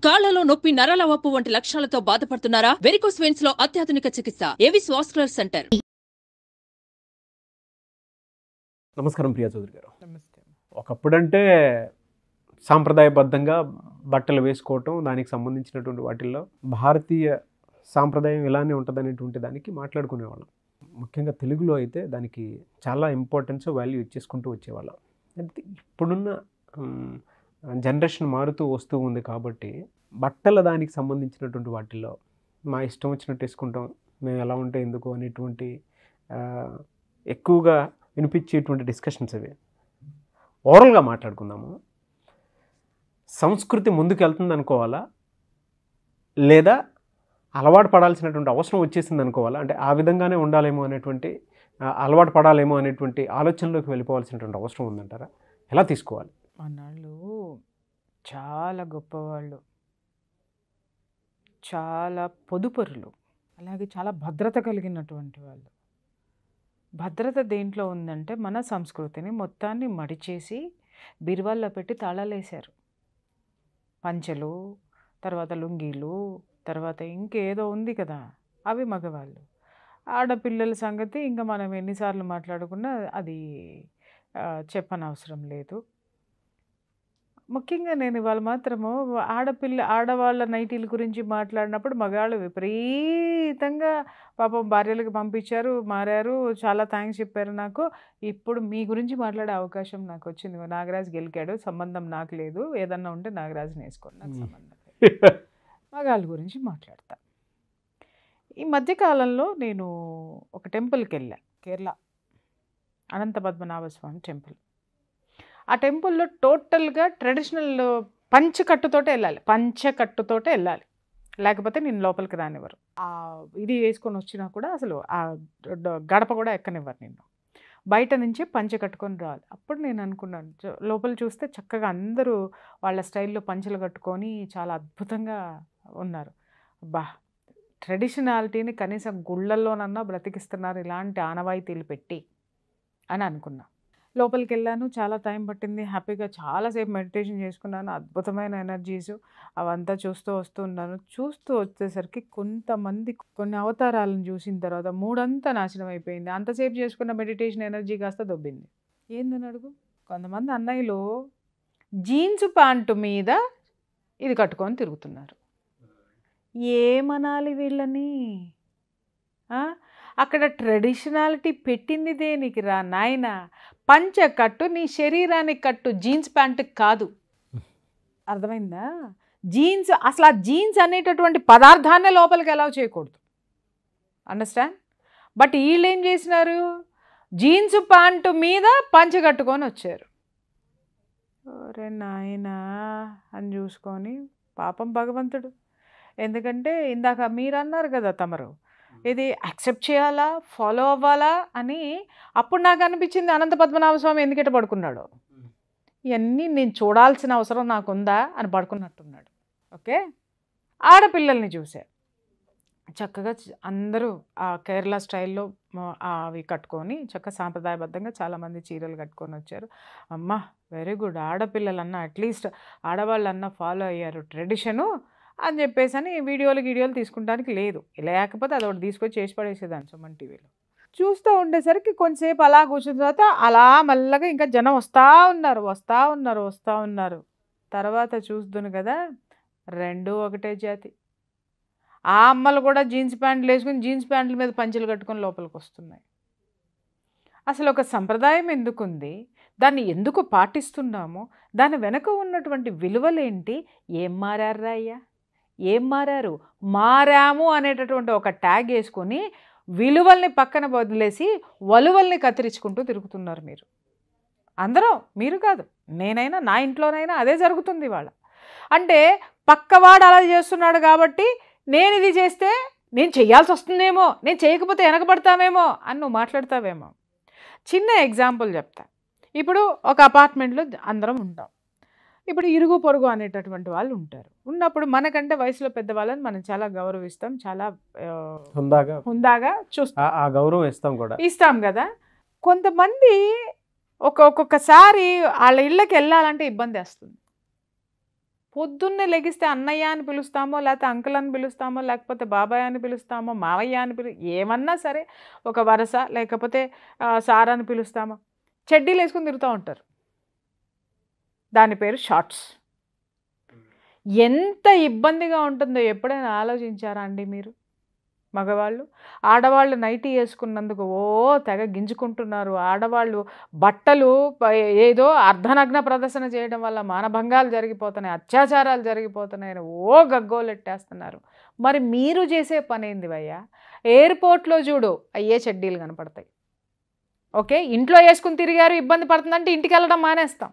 కాళ్లలో నొప్పి, నరాల వాపు వంటి లక్షణాలతో బాధపడుతున్నారా? వెరికోస్ వెయిన్స్ లో అత్యాధునిక చికిత్స ఏవిస్ వాస్కులర్ సెంటర్. నమస్కారం ప్రియా చౌదరి గారు. నమస్తే. ఒకప్పుడంటే సాంప్రదాయబద్ధంగా బట్టలు వేసుకోవటం, దానికి సంబంధించినటువంటి వాటిల్లో భారతీయ సాంప్రదాయం ఇలానే ఉంటుందనేటువంటి దానికి మాట్లాడుకునేవాళ్ళం. ముఖ్యంగా తెలుగులో అయితే దానికి చాలా ఇంపార్టెన్స్, వాల్యూ ఇచ్చేసుకుంటూ వచ్చేవాళ్ళం. అంటే ఇప్పుడున్న జనరేషన్ మారుతూ వస్తూ ఉంది కాబట్టి బట్టల దానికి సంబంధించినటువంటి వాటిల్లో మా ఇష్టం వచ్చినట్టు వేసుకుంటాం, మేము ఎలా ఉంటే ఎందుకు అనేటువంటి ఎక్కువగా వినిపించేటువంటి డిస్కషన్స్ అవి. ఓవరాల్గా మాట్లాడుకుందాము. సంస్కృతి ముందుకు వెళ్తుంది అనుకోవాలా, లేదా అలవాటు పడాల్సినటువంటి అవసరం వచ్చేసింది అనుకోవాలా? అంటే ఆ విధంగానే ఉండాలేమో అనేటువంటి, అలవాటు పడాలేమో అనేటువంటి ఆలోచనలోకి వెళ్ళిపోవాల్సినటువంటి అవసరం ఉందంటారా? ఎలా తీసుకోవాలి? మనాళ్ళు చాలా గొప్పవాళ్ళు, చాలా పొదుపరులు, అలాగే చాలా భద్రత కలిగినటువంటి వాళ్ళు. భద్రత దేంట్లో ఉందంటే మన సంస్కృతిని మొత్తాన్ని మడిచేసి బీరువాల్లో పెట్టి తాళాలేశారు. పంచెలు, తర్వాత లుంగీలు, తర్వాత ఇంకేదో ఉంది కదా, అవి మగవాళ్ళు. ఆడపిల్లల సంగతి ఇంకా మనం ఎన్నిసార్లు మాట్లాడుకున్నా అది చెప్పనవసరం లేదు. ముఖ్యంగా నేను ఇవాళ మాత్రము ఆడవాళ్ళ నైటీల గురించి మాట్లాడినప్పుడు మగాళ్ళు విపరీతంగా పాపం భార్యలకు పంపించారు, మారారు, చాలా థ్యాంక్స్ చెప్పారు నాకు. ఇప్పుడు మీ గురించి మాట్లాడే అవకాశం నాకు వచ్చింది. నాగరాజు గెలికాడు, సంబంధం నాకు లేదు, ఏదన్నా ఉంటే నాగరాజుని వేసుకోండి, నాకు సంబంధం లేదు. మగాళ్ళ గురించి మాట్లాడతా. ఈ మధ్యకాలంలో నేను ఒక టెంపుల్కి వెళ్ళా, కేరళ అనంత పద్మనాభ స్వామి టెంపుల్. ఆ టెంపుల్లో టోటల్గా ట్రెడిషనల్ పంచకట్టుతోటే వెళ్ళాలి, లేకపోతే నేను లోపలికి రానివ్వరు. ఇది వేసుకొని వచ్చినా కూడా అసలు ఆ గడప కూడా ఎక్కనివ్వరు నిన్ను. బయట నుంచి పంచె కట్టుకొని రావాలి. అప్పుడు నేను అనుకున్నాను, లోపల చూస్తే చక్కగా అందరూ వాళ్ళ స్టైల్లో పంచెలు కట్టుకొని చాలా అద్భుతంగా ఉన్నారు. ట్రెడిషనాలిటీని కనీసం గుళ్ళల్లోనన్నా బ్రతికిస్తున్నారు ఇలాంటి ఆనవాయితీలు పెట్టి అని అనుకున్నా. లోపలికి వెళ్ళాను, చాలా టైం పట్టింది. హ్యాపీగా చాలాసేపు మెడిటేషన్ చేసుకున్నాను. అద్భుతమైన ఎనర్జీస్ అవంతా చూస్తూ వచ్చేసరికి కొంతమంది కొన్ని అవతారాలను చూసిన తర్వాత మూడంతా నాశనం అయిపోయింది. అంతసేపు చేసుకున్న మెడిటేషన్ ఎనర్జీ కాస్త దొబ్బింది. ఏందని అడుగు. కొంతమంది అన్నయ్యలు జీన్స్ ప్యాంటు మీద ఇది కట్టుకొని తిరుగుతున్నారు. ఏమనాలి వీళ్ళని? అక్కడ ట్రెడిషనాలిటీ పెట్టింది దేనికి రా నాయన? పంచ కట్టు, నీ శరీరానికి కట్టు, జీన్స్ ప్యాంటు కాదు. అర్థమైందా? జీన్స్, అసలు ఆ జీన్స్ అనేటటువంటి పదార్థాన్నే లోపలికి అలౌ చేయకూడదు. అండర్స్టాండ్? బట్ వీళ్ళు ఏం చేసినారు, జీన్స్ ప్యాంటు మీద పంచ కట్టుకొని వచ్చారు. ఒరే నాయనా అని చూసుకొని పాపం భగవంతుడు. ఎందుకంటే ఇందాక మీరు అన్నారు కదా తమరు, ఇది యాక్సెప్ట్ చేయాలా, ఫాలో అవ్వాలా అని. అప్పుడు నాకు అనిపించింది అనంత పద్మనాభ స్వామి ఎందుకంటే పడుకున్నాడు, ఇవన్నీ నేను చూడాల్సిన అవసరం నాకుందా అని పడుకున్నట్టున్నాడు. ఓకే. ఆడపిల్లల్ని చూసా, చక్కగా అందరూ ఆ కేరళ స్టైల్లో అవి కట్టుకొని చక్కగా సాంప్రదాయబద్ధంగా చాలామంది చీరలు కట్టుకొని వచ్చారు. అమ్మ వెరీ గుడ్, ఆడపిల్లలన్నా అట్లీస్ట్ ఆడవాళ్ళన్నా ఫాలో అయ్యారు ట్రెడిషను అని చెప్పేసి అని వీడియోలు తీసుకుంటానికి లేదు. లేకపోతే అది ఒకటి తీసుకొచ్చి చేసి పడేసేదాన్ని సుమన్ టీవీలో. చూస్తూ ఉండేసరికి కొంచెంసేపు అలా కూర్చున్న తర్వాత అలా మెల్లగా ఇంకా జనం వస్తూ ఉన్నారు. తర్వాత చూస్తును కదా, రెండు ఒకటే జాతి. ఆ అమ్మలు కూడా జీన్స్ ప్యాంట్లు వేసుకుని జీన్స్ ప్యాంట్ల మీద పంచెలు కట్టుకొని లోపలికి వస్తున్నాయి. అసలు ఒక సంప్రదాయం ఎందుకుంది, దాన్ని ఎందుకు పాటిస్తున్నాము, దాని వెనక ఉన్నటువంటి విలువలేంటి? ఏం మారారా అయ్యా, ఏం మారారు? మారాము అనేటటువంటి ఒక ట్యాగ్ వేసుకొని విలువల్ని పక్కన వదిలేసి వలువల్ని కత్తిరించుకుంటూ తిరుగుతున్నారు మీరు అందరూ. మీరు కాదు, నేనైనా నా ఇంట్లోనైనా అదే జరుగుతుంది ఇవాళ. అంటే పక్కవాడు అలా చేస్తున్నాడు కాబట్టి నేను ఇది చేస్తే నేను చేయాల్సి వస్తుందేమో, నేను చేయకపోతే వెనకబడతామేమో అని నువ్వు మాట్లాడతావేమో. చిన్న ఎగ్జాంపుల్ చెప్తా. ఇప్పుడు ఒక అపార్ట్మెంట్లో అందరం ఉంటాం. ఇప్పుడు ఇరుగు పొరుగు అనేటటువంటి వాళ్ళు ఉంటారు. ఉన్నప్పుడు మనకంటే వయసులో పెద్దవాళ్ళని మనం చాలా గౌరవిస్తాం, చాలా హుందాగా చూస్తాం, ఆ గౌరవం ఇస్తాం కదా. కొంతమంది ఒక్కొక్కసారి వాళ్ళ ఇళ్ళకి వెళ్ళాలంటే ఇబ్బంది వస్తుంది. పొద్దున్నే లెగిస్తే అన్నయ్య అని పిలుస్తామో, లేకపోతే అంకుల్ అని పిలుస్తామో, లేకపోతే బాబాయ్ అని పిలుస్తామో, మావయ్య అని ఏమన్నా సరే ఒక వరస, లేకపోతే సార్ అని పిలుస్తామో, చెడ్డీలు వేసుకుని తిరుగుతూ ఉంటారు. దాని పేరు షార్ట్స్. ఎంత ఇబ్బందిగా ఉంటుందో ఎప్పుడైనా ఆలోచించారా అండి మీరు? మగవాళ్ళు, ఆడవాళ్ళు నైటీ వేసుకున్నందుకు తెగ గింజుకుంటున్నారు. ఆడవాళ్ళు బట్టలు ఏదో అర్ధనగ్న ప్రదర్శన చేయడం వల్ల మానభంగాలు జరిగిపోతున్నాయి, అత్యాచారాలు జరిగిపోతున్నాయని గగ్గోలెట్టేస్తున్నారు. మరి మీరు చేసే పని ఏంది భయ్యా? ఎయిర్పోర్ట్లో చూడు అయ్యే చెడ్డీలు కనపడతాయి. ఓకే, ఇంట్లో వేసుకుని తిరిగారు, ఇబ్బంది పడుతుందంటే ఇంటికి వెళ్ళడం మానేస్తాం.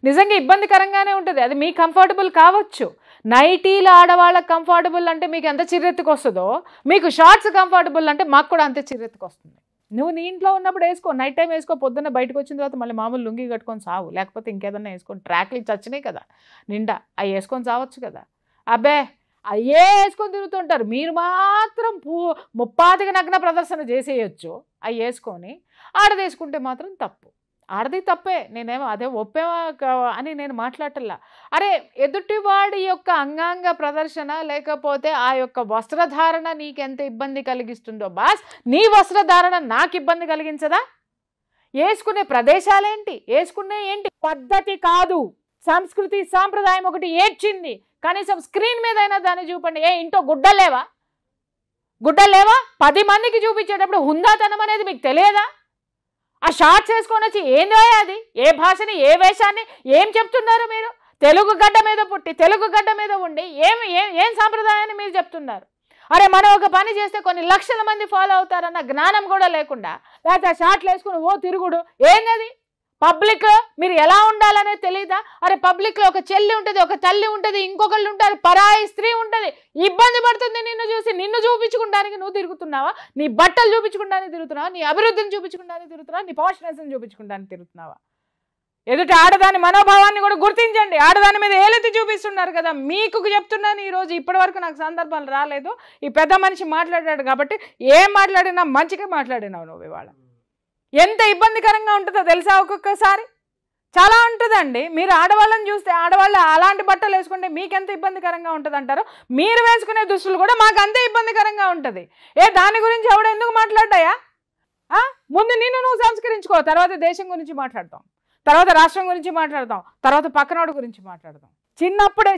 నిజంగా ఇబ్బందికరంగానే ఉంటుంది, అది మీకు కంఫర్టబుల్ కావచ్చు. నైటీలు ఆడవాళ్ళకి కంఫర్టబుల్ అంటే మీకు ఎంత చిర్రెత్తుకు వస్తుందో, మీకు షార్ట్స్ కంఫర్టబుల్ అంటే మాకు కూడా అంతే చిర్రెత్తుకు వస్తుంది. నువ్వు నీ ఇంట్లో ఉన్నప్పుడు వేసుకో, నైట్ టైం వేసుకో, పొద్దున్న బయటకు వచ్చిన తర్వాత మళ్ళీ మామూలు లుంగి కట్టుకొని సావు, లేకపోతే ఇంకేదన్నా వేసుకొని, ట్రాక్లు చచ్చినాయి కదా నిండా, అవి వేసుకొని సావచ్చు కదా. అబ్బే అయ్యే వేసుకొని తిరుగుతుంటారు. మీరు మాత్రం ముప్పాతికి నగ్న ప్రదర్శన చేసేయచ్చు అవి వేసుకొని. ఆడది వేసుకుంటే మాత్రం తప్పు. ఆడది తప్పే, నేనేమో అదే ఒప్పేమా అని నేను మాట్లాడటల్లా. అరే ఎదుటివాడి యొక్క అంగాంగ ప్రదర్శన లేకపోతే ఆ యొక్క వస్త్రధారణ నీకెంత ఇబ్బంది కలిగిస్తుందో బాస్, నీ వస్త్రధారణ నాకు ఇబ్బంది కలిగించదా? వేసుకునే ప్రదేశాలేంటి, వేసుకునే ఏంటి పద్ధతి కాదు. సంస్కృతి సాంప్రదాయం ఒకటి ఏడ్చింది, కనీసం స్క్రీన్ మీద అయినా దాన్ని చూపండి. ఇంట్లో గుడ్డలేవా? 10 మందికి చూపించేటప్పుడు హుందాతనం అనేది మీకు తెలియదా? ఆ షార్ట్స్ వేసుకొని వచ్చి ఏందో అది, ఏ భాషని, ఏ వేషాన్ని, ఏం చెప్తున్నారు మీరు? తెలుగు గడ్డ మీద పుట్టి తెలుగు గడ్డ మీద ఉండి ఏం సాంప్రదాయాన్ని మీరు చెప్తున్నారు? అరే మనం ఒక పని చేస్తే కొన్ని లక్షల మంది ఫాలో అవుతారన్న జ్ఞానం కూడా లేకుండా, లేకపోతే షార్ట్లు వేసుకుని తిరుగుడు ఏంది? పబ్లిక్లో మీరు ఎలా ఉండాలనేది తెలియదా? అరే పబ్లిక్లో ఒక చెల్లి ఉంటుంది, ఒక తల్లి ఉంటుంది, ఇంకొకళ్ళు ఉంటారు, పరాయి స్త్రీ ఉంటుంది, ఇబ్బంది పడుతుంది నిన్ను చూసి. నిన్ను చూపించుకోవడానికి నువ్వు తిరుగుతున్నావా? నీ బట్టలు చూపించుకోవడానికి తిరుగుతున్నావా? నీ అభివృద్ధిని చూపించుకోవడానికి తిరుగుతున్నావా? నీ పాష్నెస్ని చూపించుకోవడానికి తిరుగుతున్నావా? ఎదుటి ఆడదాని మనోభావాన్ని కూడా గుర్తించండి. ఆడదాని మీద ఏలెత్తి చూపిస్తున్నారు కదా. మీకు చెప్తున్నాను ఈరోజు, ఇప్పటివరకు నాకు సందర్భాలు రాలేదు. ఈ పెద్ద మనిషి మాట్లాడాడు కాబట్టి ఏం మాట్లాడినా మంచిగా మాట్లాడినావు నువ్వు. ఇవాళ ఎంత ఇబ్బందికరంగా ఉంటుందో తెలుసా? ఒక్కొక్కసారి చాలా ఉంటుందండి. మీరు ఆడవాళ్ళని చూస్తే, ఆడవాళ్ళు అలాంటి బట్టలు వేసుకుంటే మీకెంత ఇబ్బందికరంగా ఉంటుంది అంటారు. మీరు వేసుకునే దుస్తులు కూడా మాకు అంతే ఇబ్బందికరంగా ఉంటుంది. దాని గురించి ఎవడు ఎందుకు మాట్లాడ్డాయా? ముందు నిన్ను నువ్వు సంస్కరించుకో, తర్వాత దేశం గురించి మాట్లాడతాం, తర్వాత రాష్ట్రం గురించి మాట్లాడతాం, తర్వాత పక్కనోడు గురించి మాట్లాడతాం. చిన్నప్పుడే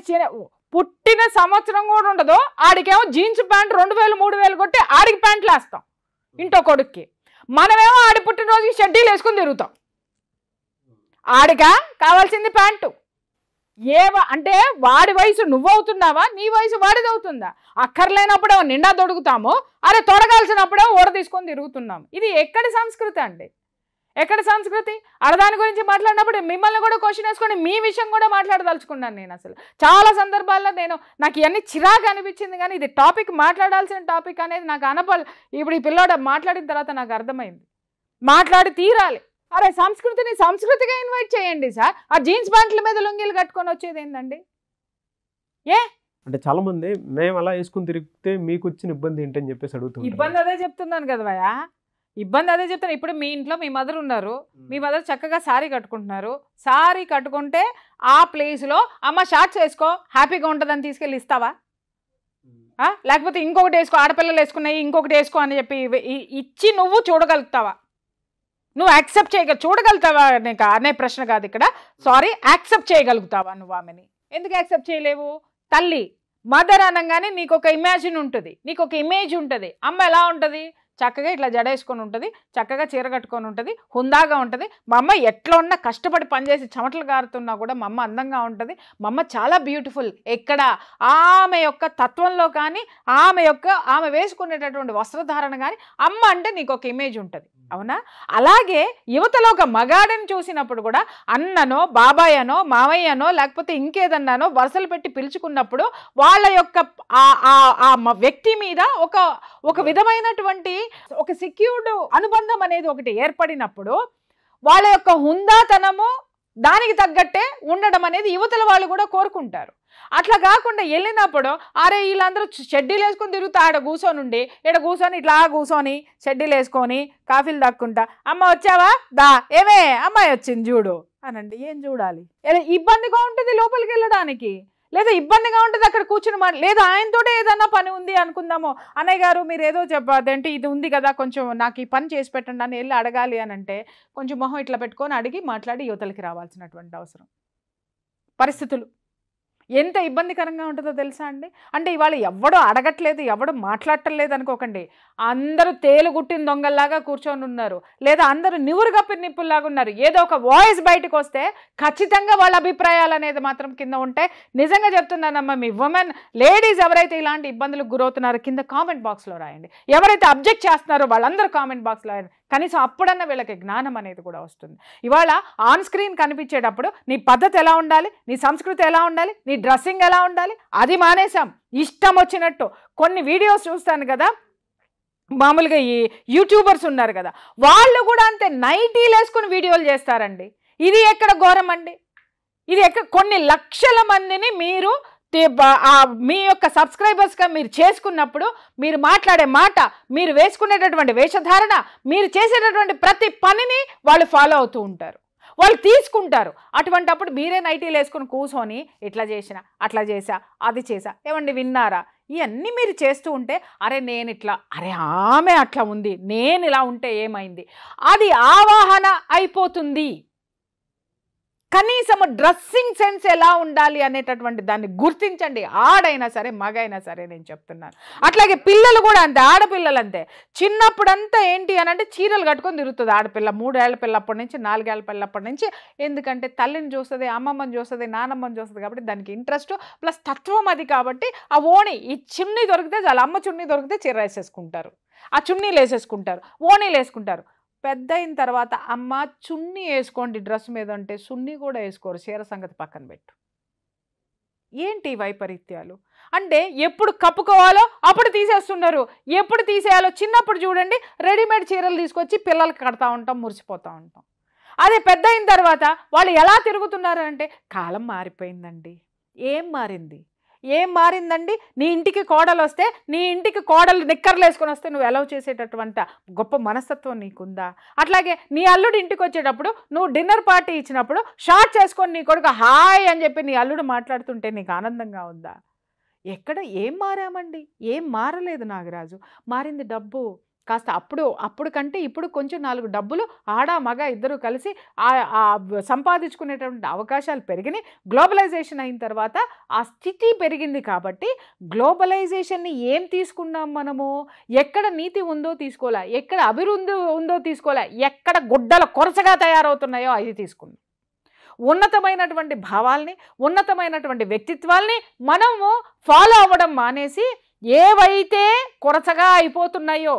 పుట్టిన సంవత్సరం కూడా ఉండదు ఆడికేమో జీన్స్ ప్యాంట్ 2000-3000 కొట్టి ఆడికి ప్యాంట్లు వేస్తాం ఇంటో కొడుక్కి. మనమేమో ఆడి పుట్టినరోజుకి షెడ్డీలు వేసుకొని తిరుగుతాం. ఆడిగా కావాల్సింది ప్యాంటు. అంటే వాడి వయసు నువ్వవుతున్నావా, నీ వయసు వాడిది అవుతుందా? అక్కర్లేనప్పుడేమో నిండా తొడుగుతాము, అరే తొడగాల్సినప్పుడేమో ఓడ తీసుకొని తిరుగుతున్నాము. ఇది ఎక్కడి సంస్కృతి అండి? ఎక్కడ సంస్కృతి? అడదాని గురించి మాట్లాడినప్పుడు మిమ్మల్ని కూడా క్వశ్చన్ వేసుకొని మీ విషయం కూడా మాట్లాడదలుచుకున్నాను నేను. అసలు చాలా సందర్భాల్లో నాకు ఇవన్నీ చిరాకు అనిపించింది, కానీ ఇది టాపిక్, మాట్లాడాల్సిన టాపిక్ అనేది నాకు ఇప్పుడు ఈ పిల్లోడు మాట్లాడిన తర్వాత నాకు అర్థమైంది. మాట్లాడి తీరాలి. అరే సంస్కృతిని సంస్కృతిగా ఇన్వైట్ చేయండి సార్. ఆ జీన్స్ ప్యాంట్ల మీద లుంగీలు కట్టుకొని వచ్చేది ఏంటండి? అంటే చాలా మంది మేము అలా వేసుకుని తిరిగితే మీకు వచ్చిన ఇబ్బంది ఏంటని చెప్పేసి అడుగుతుంది. ఇబ్బంది అదే చెప్తున్నాను కదా భయ్యా, ఇబ్బంది అదే చెప్తాను. ఇప్పుడు మీ ఇంట్లో మీ మదర్ ఉన్నారు, మీ మదర్ చక్కగా శారీ కట్టుకుంటున్నారు. శారీ కట్టుకుంటే ఆ ప్లేస్లో అమ్మ షార్ట్స్ వేసుకో హ్యాపీగా ఉంటుందని తీసుకెళ్ళి ఇస్తావా? లేకపోతే ఇంకొకటి వేసుకో, ఆడపిల్లలు వేసుకున్నాయి ఇంకొకటి వేసుకో అని చెప్పి ఇచ్చి నువ్వు చూడగలుగుతావా? నువ్వు యాక్సెప్ట్ చూడగలుగుతావా నీకు అనే ప్రశ్న కాదు ఇక్కడ. సారీ, యాక్సెప్ట్ చేయగలుగుతావా నువ్వు ఆమెని? ఎందుకు యాక్సెప్ట్ చేయలేవు? తల్లి మదర్ అనగానే నీకు ఒక ఇమాజిన్ ఉంటుంది, నీకు ఒక ఇమేజ్ ఉంటుంది. అమ్మ ఎలా ఉంటుంది? చక్కగా ఇట్లా జడేసుకొని ఉంటుంది, చక్కగా చీర కట్టుకొని ఉంటుంది, హుందాగా ఉంటుంది. మా అమ్మ ఎట్లా ఉన్నా కష్టపడి పనిచేసి చెమటలు గారుతున్నా కూడా మా అమ్మ అందంగా ఉంటుంది. మా అమ్మ చాలా బ్యూటిఫుల్. ఎక్కడ ఆమె యొక్క తత్వంలో కానీ, ఆమె వేసుకునేటటువంటి వస్త్రధారణ కానీ, అమ్మ అంటే నీకు ఒక ఇమేజ్ ఉంటుంది, అవునా? అలాగే యువతలో ఒక మగాడిని చూసినప్పుడు కూడా అన్ననో, బాబాయనో, మావయ్యనో, లేకపోతే ఇంకేదన్నానో వరుసలు పెట్టి పిలుచుకున్నప్పుడు వాళ్ళ యొక్క ఆ వ్యక్తి మీద ఒక విధమైనటువంటి ఒక సెక్యూర్డ్ అనుబంధం అనేది ఒకటి ఏర్పడినప్పుడు వాళ్ళ యొక్క హుందాతనము దానికి తగ్గట్టే ఉండడం అనేది యువతల వాళ్ళు కూడా కోరుకుంటారు. అట్లా కాకుండా వెళ్ళినప్పుడు అరే వీళ్ళందరూ షెడ్డీలు వేసుకొని తిరుగుతా, ఆడ కూర్చొని ఇట్లా కూర్చొని షెడ్డీలు వేసుకొని కాఫీలు దక్కుంటా, అమ్మ వచ్చావా దా, ఏమే అమ్మాయి వచ్చింది చూడు అనండి. ఏం చూడాలి? ఇబ్బందిగా ఉంటుంది లోపలికి వెళ్ళడానికి. లేదా ఇబ్బందిగా ఉంటుంది అక్కడ కూర్చుని లేదా ఆయనతోటే ఏదన్నా పని ఉంది అనుకుందాము, అన్నయ్య గారు మీరు ఏదో చెప్పాదంటే ఇది ఉంది కదా కొంచెం నాకు ఈ పని చేసి పెట్టండి అని వెళ్ళి అడగాలి అని అంటే కొంచెం మొహం ఇట్లా పెట్టుకొని అడిగి మాట్లాడి యువతలకి రావాల్సినటువంటి అవసరం. పరిస్థితులు ఎంత ఇబ్బందికరంగా ఉంటుందో తెలుసా అండి. అంటే ఇవాళ ఎవడో అడగట్లేదు, ఎవడో మాట్లాడటం లేదు అనుకోకండి, అందరూ తేలుగుట్టిన దొంగల్లాగా కూర్చొని ఉన్నారు, లేదా అందరూ నివురు కప్పిన నిప్పుల్లాగా ఉన్నారు. ఏదో ఒక వాయిస్ బయటకు వస్తే ఖచ్చితంగా వాళ్ళ అభిప్రాయాలు అనేది మాత్రం కింద ఉంటే, నిజంగా చెప్తున్నానమ్మా, మీ ఉమెన్ లేడీస్ ఎవరైతే ఇలాంటి ఇబ్బందులకు గురవుతున్నారో కింద కామెంట్ బాక్స్లో రాయండి. ఎవరైతే అబ్జెక్ట్ చేస్తున్నారో వాళ్ళందరూ కామెంట్ బాక్స్లో రాయండి. కనీసం అప్పుడన్నా వీళ్ళకి జ్ఞానం అనేది కూడా వస్తుంది. ఇవాళ ఆన్ స్క్రీన్ కనిపించేటప్పుడు నీ పద్ధతి ఎలా ఉండాలి, నీ సంస్కృతి ఎలా ఉండాలి, నీ డ్రెస్సింగ్ ఎలా ఉండాలి, అది మానేసాం. ఇష్టం వచ్చినట్టు కొన్ని వీడియోస్ చూస్తాను కదా, మామూలుగా ఈ యూట్యూబర్స్ ఉన్నారు కదా, వాళ్ళు కూడా అంతే నైటీలు వేసుకుని వీడియోలు చేస్తారండి. ఇది ఎక్కడ ఘోరం అండి, ఇది ఎక్కడ? కొన్ని లక్షల మందిని మీరు మీ యొక్క సబ్స్క్రైబర్స్గా మీరు చేసుకున్నప్పుడు మీరు మాట్లాడే మాట, మీరు వేసుకునేటటువంటి వేషధారణ, మీరు చేసేటటువంటి ప్రతి పనిని వాళ్ళు ఫాలో అవుతూ ఉంటారు, వాళ్ళు తీసుకుంటారు. అటువంటప్పుడు మీరే నైటీలు వేసుకుని కూర్చొని ఇట్లా చేసిన, అట్లా చేసా, అది చేసా, ఏమండి విన్నారా, ఇవన్నీ మీరు చేస్తూ ఉంటే అరే నేను ఇట్లా, అరే ఆమె అట్లా ఉంది, నేను ఇలా ఉంటే ఏమైంది, అది ఆవాహన అయిపోతుంది. కనీసం డ్రెస్సింగ్ సెన్స్ ఎలా ఉండాలి అనేటటువంటి దాన్ని గుర్తించండి. ఆడైనా సరే మగైనా సరే నేను చెప్తున్నాను. అట్లాగే పిల్లలు కూడా అంతే, ఆడపిల్లలు అంతే. చిన్నప్పుడంతా ఏంటి అని అంటే చీరలు కట్టుకొని తిరుగుతుంది ఆడపిల్ల, 3 ఏళ్ల పిల్లప్పటి నుంచి 4 ఏళ్ల పిల్లప్పటి నుంచి. ఎందుకంటే తల్లిని చూస్తుంది, అమ్మమ్మని చూస్తుంది, నానమ్మని చూస్తుంది, కాబట్టి దానికి ఇంట్రెస్ట్ ప్లస్ తత్వం అది. కాబట్టి ఆ ఓణి, ఈ చున్నీ దొరికితే చాలా, అమ్మ చున్నీ దొరికితే చీర వేసేసుకుంటారు, ఆ చున్నీలు వేసేసుకుంటారు, ఓణీలు వేసుకుంటారు. పెద్ద అయిన తర్వాత అమ్మ చున్నీ వేసుకోండి డ్రెస్ మీద అంటే చున్నీ కూడా వేసుకోరు, చీర సంగతి పక్కన పెట్టు. ఏంటి వైపరీత్యాలు అంటే? ఎప్పుడు కప్పుకోవాలో అప్పుడు తీసేస్తున్నారు, ఎప్పుడు తీసేయాలో. చిన్నప్పుడు చూడండి రెడీమేడ్ చీరలు తీసుకొచ్చి పిల్లలకి కడతా ఉంటాం, మురిసిపోతూ ఉంటాం. అదే పెద్ద అయిన తర్వాత వాళ్ళు ఎలా తిరుగుతున్నారు అంటే కాలం మారిపోయిందండి. ఏం మారింది? ఏం మారిందండి? నీ ఇంటికి కోడలు వస్తే, నీ ఇంటికి కోడలు నిక్కర్లు వేసుకొని వస్తే నువ్వు ఎలా చేసేటటువంటి గొప్ప మనస్తత్వం నీకుందా? అట్లాగే నీ అల్లుడు ఇంటికి వచ్చేటప్పుడు నువ్వు డిన్నర్ పార్టీ ఇచ్చినప్పుడు షార్ట్స్ వేసుకొని నీ కొడుకు హాయ్ అని చెప్పి నీ అల్లుడు మాట్లాడుతుంటే నీకు ఆనందంగా ఉందా? ఎక్కడ ఏం మారామండి? ఏం మారలేదు నాగరాజు. మారింది డబ్బు. కాస్త అప్పుడు కంటే ఇప్పుడు కొంచెం 4 డబ్బులు ఆడ మగ ఇద్దరు కలిసి సంపాదించుకునేటువంటి అవకాశాలు పెరిగినాయి. గ్లోబలైజేషన్ అయిన తర్వాత ఆ స్థితి పెరిగింది. కాబట్టి గ్లోబలైజేషన్ని ఏం తీసుకున్నాం మనము? ఎక్కడ నీతి ఉందో తీసుకోలే, ఎక్కడ అభివృద్ధి ఉందో తీసుకోలే, ఎక్కడ గుడ్డల కొరసగా తయారవుతున్నాయో అది తీసుకున్నాం. ఉన్నతమైనటువంటి భావాల్ని, ఉన్నతమైనటువంటి వ్యక్తిత్వాల్ని మనము ఫాలో అవ్వడం మానేసి ఏవైతే కొరసగా అయిపోతున్నాయో,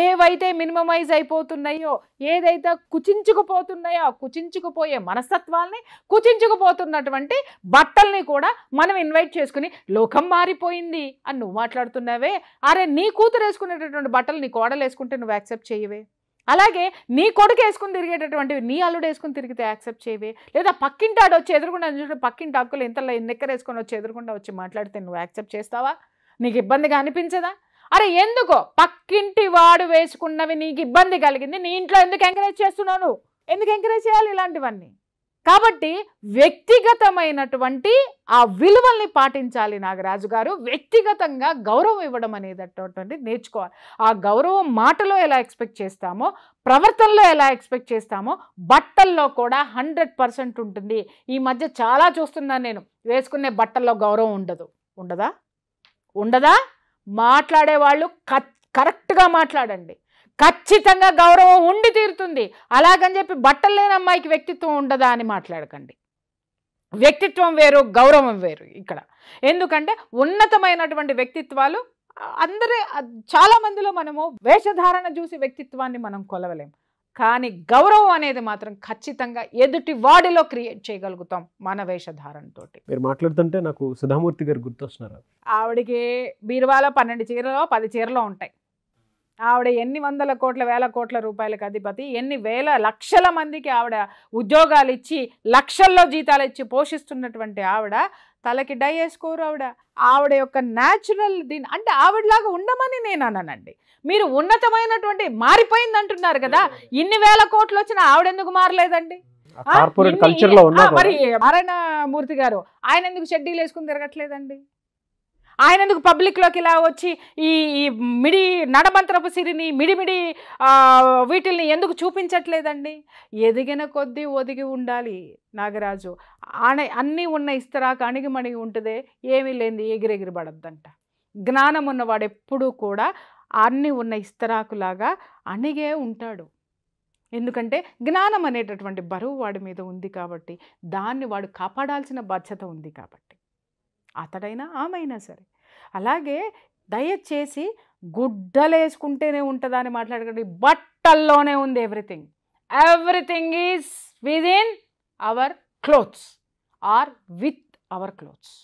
ఏవైతే మినిమమైజ్ అయిపోతున్నాయో, ఏదైతే కుచించుకుపోతున్నాయో, కుచించుకుపోయే మనస్తత్వాల్ని, కుచించుకుపోతున్నటువంటి బట్టల్ని కూడా మనం ఇన్వైట్ చేసుకుని లోకం మారిపోయింది అని నువ్వు మాట్లాడుతున్నావే. అరే నీ కూతురు వేసుకునేటటువంటి బట్టలు నీ కోడలు వేసుకుంటే నువ్వు యాక్సెప్ట్ చేయవే. అలాగే నీ కొడుకు వేసుకుని తిరిగేటటువంటివి నీ అల్లుడు వేసుకుని తిరిగితే యాక్సెప్ట్ చేయవే. లేదా పక్కింటాడు వచ్చి ఎదురుకుండా చూసి పక్కింటి హక్కులు ఇంతలో నిక్కర వేసుకొని వచ్చి ఎదురుకుండా వచ్చి మాట్లాడితే నువ్వు యాక్సెప్ట్ చేస్తావా? నీకు ఇబ్బందిగా అనిపించదా? అరే ఎందుకో పక్కింటి వాడు వేసుకున్నవి నీకు ఇబ్బంది కలిగింది, నీ ఇంట్లో ఎందుకు ఎంకరేజ్ చేస్తున్నావు? నువ్వు ఎందుకు ఎంకరేజ్ చేయాలి ఇలాంటివన్నీ? కాబట్టి వ్యక్తిగతమైనటువంటి ఆ విలువల్ని పాటించాలి నాగరాజు గారు. వ్యక్తిగతంగా గౌరవం ఇవ్వడం అనేటటువంటి నేర్చుకోవాలి. ఆ గౌరవం మాటలో ఎలా ఎక్స్పెక్ట్ చేస్తామో, ప్రవర్తనలో ఎలా ఎక్స్పెక్ట్ చేస్తామో, బట్టల్లో కూడా 100% ఉంటుంది. ఈ మధ్య చాలా చూస్తున్నాను నేను, వేసుకునే బట్టల్లో గౌరవం ఉండదా? మాట్లాడేవాళ్ళు కరెక్ట్గా మాట్లాడండి. ఖచ్చితంగా గౌరవం ఉండి తీరుతుంది. అలాగని చెప్పి బట్టలు లేని అమ్మాయికి వ్యక్తిత్వం ఉండదా అని మాట్లాడకండి. వ్యక్తిత్వం వేరు, గౌరవం వేరు ఇక్కడ. ఎందుకంటే ఉన్నతమైనటువంటి వ్యక్తిత్వాలు చాలా మందిలో మనము వేషధారణ చూసి వ్యక్తిత్వాన్ని మనం కొలవలేం. కానీ గౌరవం అనేది మాత్రం ఖచ్చితంగా ఎదుటి వాడిలో క్రియేట్ చేయగలుగుతాం మన వేషధారణతో. మీరు మాట్లాడుతుంటే నాకు సుధామూర్తి గారు గుర్తొస్తున్నారు. ఆవిడికి బీరువాలో 12 చీరలో 10 చీరలో ఉంటాయి. ఆవిడ ఎన్ని వందల కోట్ల వేల కోట్ల రూపాయలకు అధిపతి, ఎన్ని వేల లక్షల మందికి ఆవిడ ఉద్యోగాలు ఇచ్చి లక్షల్లో జీతాలు ఇచ్చి పోషిస్తున్నటువంటి ఆవిడ తలకి డై వేసుకోరు. ఆవిడ యొక్క న్యాచురల్ దీని అంటే ఆవిడలాగా ఉండమని నేను అన్నానండి. మీరు ఉన్నతమైనటువంటి మారిపోయింది అంటున్నారు కదా, ఇన్ని వేల కోట్లు వచ్చినా ఆవిడెందుకు మారలేదండి? కార్పొరేట్ కల్చర్లో ఉన్నా మరి నారాయణమూర్తి గారు ఆయన ఎందుకు షెడ్యూల్ వేసుకుని తిరగట్లేదండి? ఆయన ఎందుకు పబ్లిక్లోకి ఇలా వచ్చి ఈ మిడి నడమంత్రపు సిరిని మిడిమిడి వీటిల్ని ఎందుకు చూపించట్లేదండి? ఎదిగిన కొద్దీ ఒదిగి ఉండాలి నాగరాజు. అన్నీ ఉన్న ఇస్తరాకు అణిగిమణిగి ఉంటుందే, ఏమీ లేనిది ఎగిరెగిరి పడద్దంట. జ్ఞానం ఉన్నవాడు ఎప్పుడూ కూడా అన్నీ ఉన్న ఇస్తరాకులాగా అణిగే ఉంటాడు. ఎందుకంటే జ్ఞానం అనేటటువంటి బరువు వాడి మీద ఉంది కాబట్టి, దాన్ని వాడు కాపాడాల్సిన బాధ్యత ఉంది కాబట్టి, అతడైనా ఆమైనా సరే. అలాగే దయచేసి గుడ్డలేసుకుంటేనే ఉంటుందా అని మాట్లాడకండి. బట్టల్లోనే ఉంది everything. Everything is within our clothes or with our clothes.